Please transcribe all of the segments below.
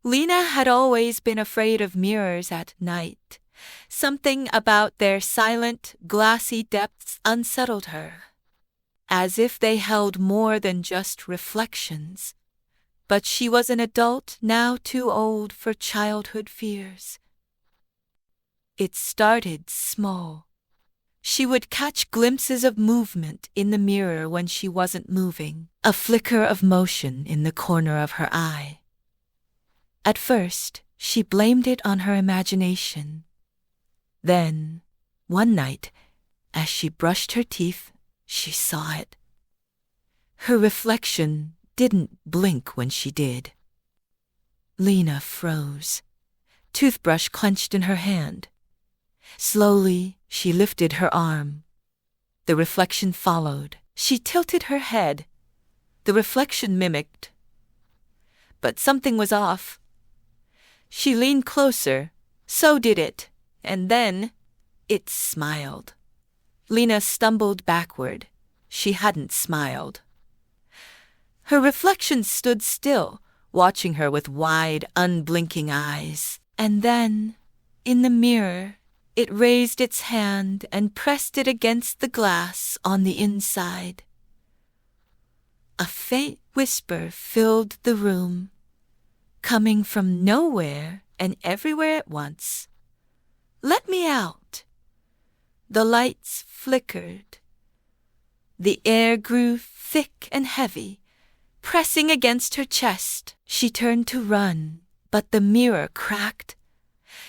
Lena had always been afraid of mirrors at night. Something about their silent, glassy depths unsettled her, as if they held more than just reflections. But she was an adult now too old for childhood fears. It started small. She would catch glimpses of movement in the mirror when she wasn't moving, a flicker of motion in the corner of her eye. At first, she blamed it on her imagination. Then, one night, as she brushed her teeth, she saw it. Her reflection didn't blink when she did. Lena froze, toothbrush clenched in her hand. Slowly, she lifted her arm. The reflection followed. She tilted her head. The reflection mimicked. But something was off. She leaned closer. So did it. And then, it smiled. Lena stumbled backward. She hadn't smiled. Her reflection stood still, watching her with wide, unblinking eyes. And then, in the mirror, it raised its hand and pressed it against the glass on the inside. A faint whisper filled the room, coming from nowhere and everywhere at once. "Let me out." The lights flickered. The air grew thick and heavy, pressing against her chest. She turned to run, but the mirror cracked.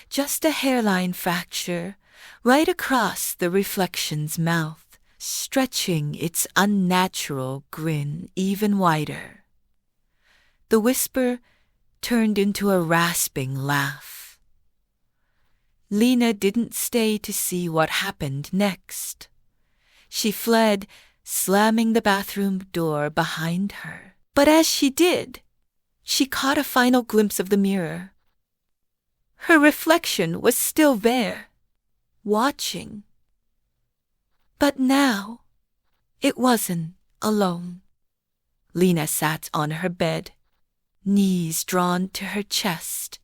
Just a hairline fracture, right across the reflection's mouth, stretching its unnatural grin even wider. The whisper turned into a rasping laugh. Lena didn't stay to see what happened next. She fled, slamming the bathroom door behind her. But as she did, she caught a final glimpse of the mirror. Her reflection was still there, watching. But now, it wasn't alone. Lena sat on her bed, knees drawn to her chest,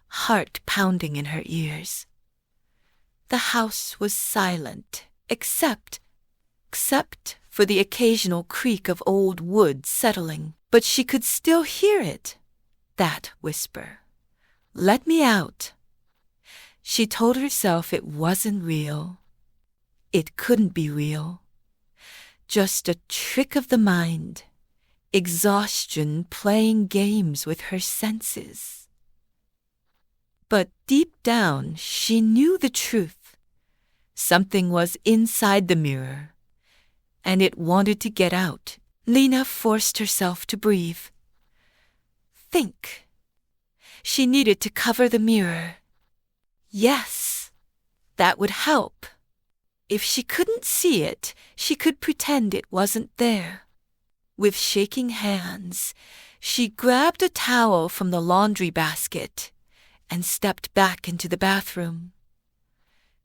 heart pounding in her ears. The house was silent, except for the occasional creak of old wood settling. But she could still hear it, that whisper. "Let me out." She told herself it wasn't real. It couldn't be real. Just a trick of the mind, exhaustion playing games with her senses. But deep down, she knew the truth. Something was inside the mirror, and it wanted to get out. Lena forced herself to breathe. Think. She needed to cover the mirror. Yes, that would help. If she couldn't see it, she could pretend it wasn't there. With shaking hands, she grabbed a towel from the laundry basket and stepped back into the bathroom.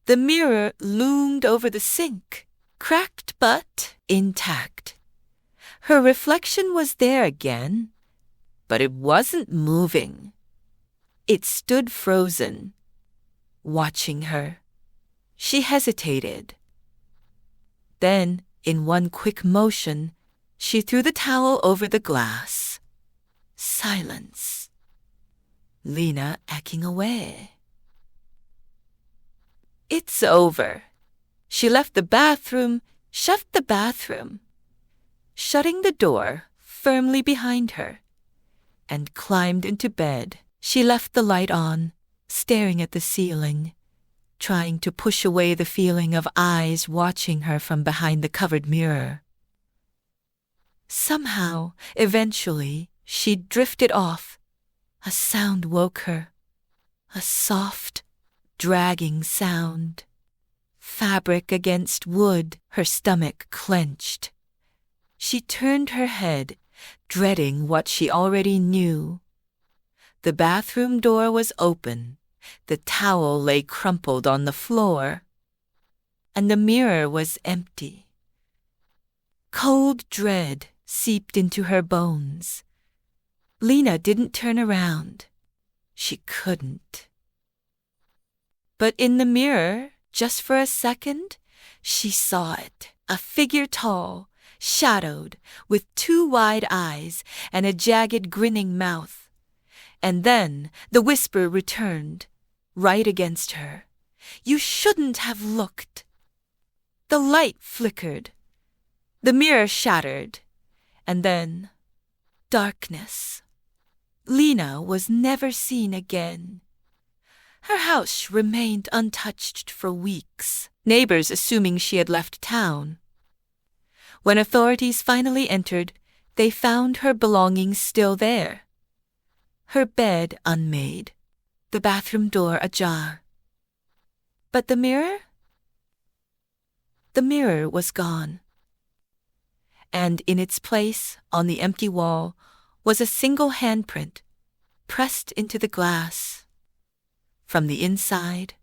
The mirror loomed over the sink, cracked but intact. Her reflection was there again, but it wasn't moving. It stood frozen, watching her. She hesitated. Then, in one quick motion, she threw the towel over the glass. Silence. Lena eking away. It's over. She left the bathroom, shut the bathroom, shutting the door firmly behind her, and climbed into bed. She left the light on, staring at the ceiling, trying to push away the feeling of eyes watching her from behind the covered mirror. Somehow, eventually, she drifted off. A sound woke her, a soft, dragging sound. Fabric against wood, her stomach clenched. She turned her head, dreading what she already knew. The bathroom door was open. The towel lay crumpled on the floor, and the mirror was empty. Cold dread seeped into her bones. Lena didn't turn around. she couldn't. But in the mirror, just for a second, she saw it. A figure tall, shadowed, with 2 wide eyes and a jagged grinning mouth. And then the whisper returned, right against her. You shouldn't have looked. The light flickered. The mirror shattered. And then, darkness. Lena was never seen again. Her house remained untouched for weeks, neighbors assuming she had left town. When authorities finally entered, they found her belongings still there. Her bed unmade, the bathroom door ajar. But the mirror? The mirror was gone. And in its place, on the empty wall, was a single handprint, pressed into the glass. From the inside,